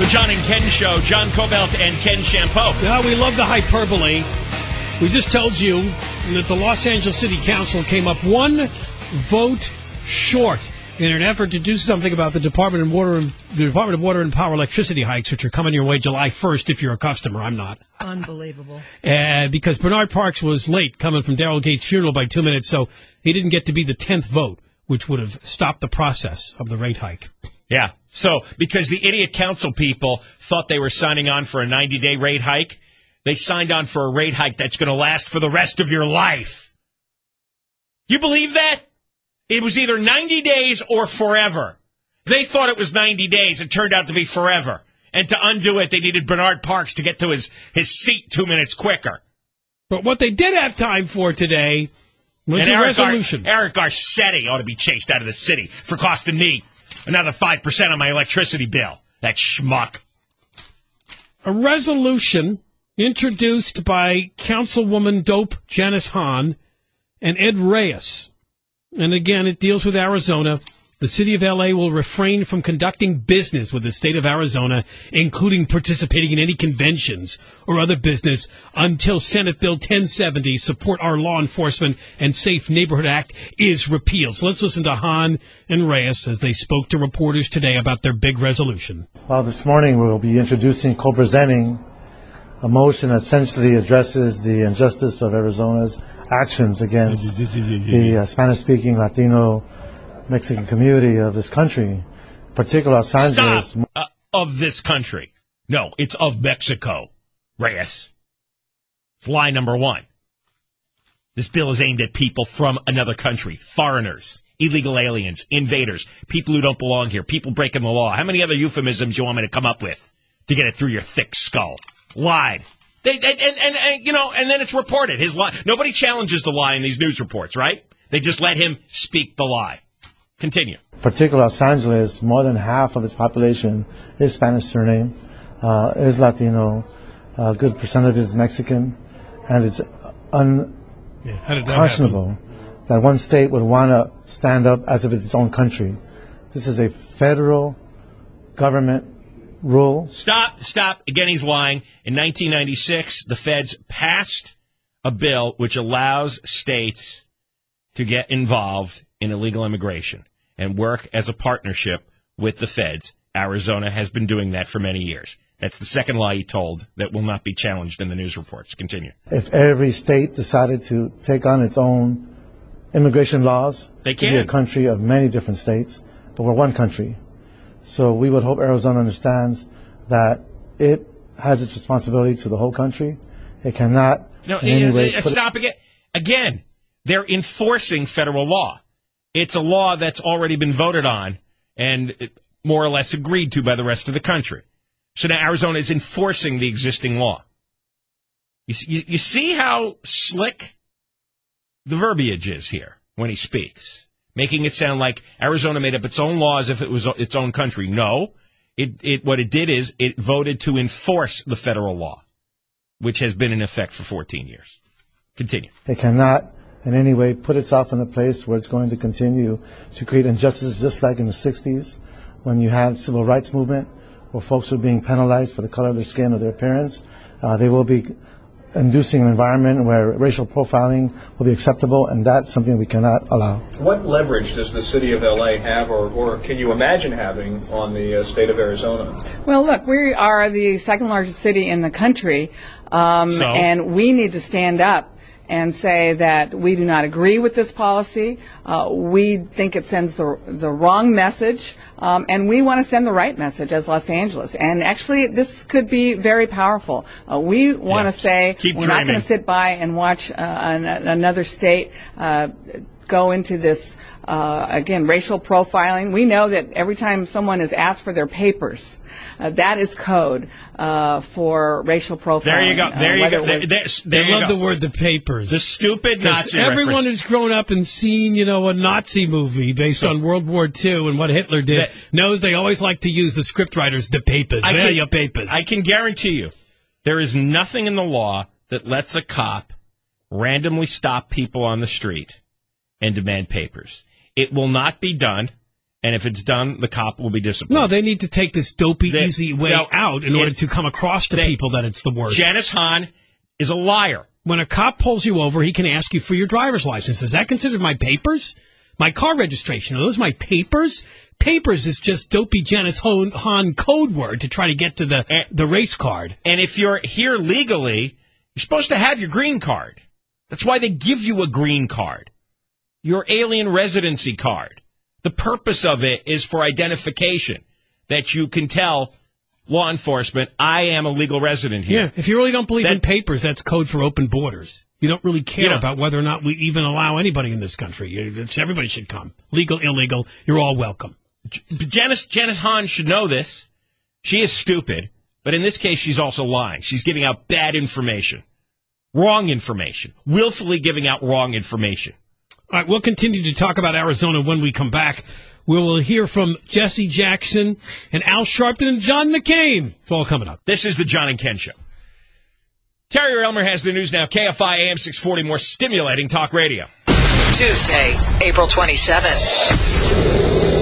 The John and Ken Show, John Cobalt and Ken Shampoo. Yeah, we love the hyperbole. We just told you that the Los Angeles City Council came up one vote short in an effort to do something about the Department of Water and Power electricity hikes, which are coming your way July 1st if you're a customer. I'm not. Unbelievable. Because Bernard Parks was late coming from Daryl Gates' funeral by 2 minutes, so he didn't get to be the 10th vote, which would have stopped the process of the rate hike. Yeah. So, because the idiot council people thought they were signing on for a 90-day rate hike, they signed on for a rate hike that's going to last for the rest of your life. You believe that? It was either 90 days or forever. They thought it was 90 days. It turned out to be forever. And to undo it, they needed Bernard Parks to get to his seat 2 minutes quicker. But what they did have time for today was a resolution. Eric Garcetti ought to be chased out of the city for costing me another 5% on my electricity bill. That schmuck. A resolution introduced by Councilwoman Dope Janice Hahn and Ed Reyes. And again, it deals with Arizona. The city of L.A. will refrain from conducting business with the state of Arizona, including participating in any conventions or other business, until Senate Bill 1070, Support Our Law Enforcement and Safe Neighborhood Act, is repealed. So let's listen to Hahn and Reyes as they spoke to reporters today about their big resolution. Well, this morning we'll be introducing, co-presenting a motion that essentially addresses the injustice of Arizona's actions against the Spanish-speaking Latino Mexican community of this country, particularly Los Angeles. Stop. Of this country. No, it's of Mexico, Reyes. It's lie number one. This bill is aimed at people from another country, foreigners, illegal aliens, invaders, people who don't belong here, people breaking the law. How many other euphemisms do you want me to come up with to get it through your thick skull? Lied. And then it's reported. His lie. Nobody challenges the lie in these news reports, right? They just let him speak the lie. Continue. Particularly Los Angeles, more than half of its population is Spanish surname, is Latino, a good percentage is Mexican, and it's unconscionable that one state would want to stand up as if it's its own country. This is a federal government rule. Stop. Again, he's lying. In 1996, the feds passed a bill which allows states to get involved in illegal immigration and work as a partnership with the feds. Arizona has been doing that for many years. That's the second lie he told that will not be challenged in the news reports. Continue. If every state decided to take on its own immigration laws, they can. Be a country of many different states, but we're one country. So we would hope Arizona understands that it has its responsibility to the whole country. It cannot in any way... Stop again. Again, they're enforcing federal law. It's a law that's already been voted on and more or less agreed to by the rest of the country. So now Arizona is enforcing the existing law. You see how slick the verbiage is here when he speaks, making it sound like Arizona made up its own law as if it was its own country. No, what it did is it voted to enforce the federal law, which has been in effect for 14 years. Continue. It cannot in any way put itself in a place where it's going to continue to create injustice, just like in the 60s when you had civil rights movement where folks were being penalized for the color of their skin or their appearance. They will be inducing an environment where racial profiling will be acceptable, and that's something we cannot allow. What leverage does the city of L.A. have, or can you imagine having, on the state of Arizona? Well, look, we are the second largest city in the country, and we need to stand up and say that we do not agree with this policy. We think it sends the wrong message, and we want to send the right message as Los Angeles. And actually, this could be very powerful. We want to say we're not going to sit by and watch another state go into this, again, racial profiling. We know that every time someone is asked for their papers, that is code for racial profiling. There you go. There you go. They love the word "the papers." The stupid Nazi. Everyone who's grown up and seen, a Nazi movie based on World War II and what Hitler did knows they always like to use the scriptwriters, the papers. Your papers. I can guarantee you, there is nothing in the law that lets a cop randomly stop people on the street and demand papers. It will not be done. And if it's done, the cop will be disciplined. No, they need to take this dopey, easy way out in order to come across to people that it's the worst. Janice Hahn is a liar. When a cop pulls you over, he can ask you for your driver's license. Is that considered my papers? My car registration? Are those my papers? Papers is just dopey Janice Hahn code word to try to get to the race card. And if you're here legally, you're supposed to have your green card. That's why they give you a green card. Your alien residency card. The purpose of it is for identification, that you can tell law enforcement, I am a legal resident here. Yeah, if you really don't believe in papers, that's code for open borders. You don't really care about whether or not we even allow anybody in this country. Everybody should come. Legal, illegal, you're all welcome. Janice Hahn should know this. She is stupid, but in this case, she's also lying. She's giving out bad information, wrong information, willfully giving out wrong information. All right, we'll continue to talk about Arizona when we come back. We will hear from Jesse Jackson and Al Sharpton and John McCain. It's all coming up. This is the John and Ken Show. Terry Elmer has the news now. KFI AM 640, more stimulating talk radio. Tuesday, April 27th.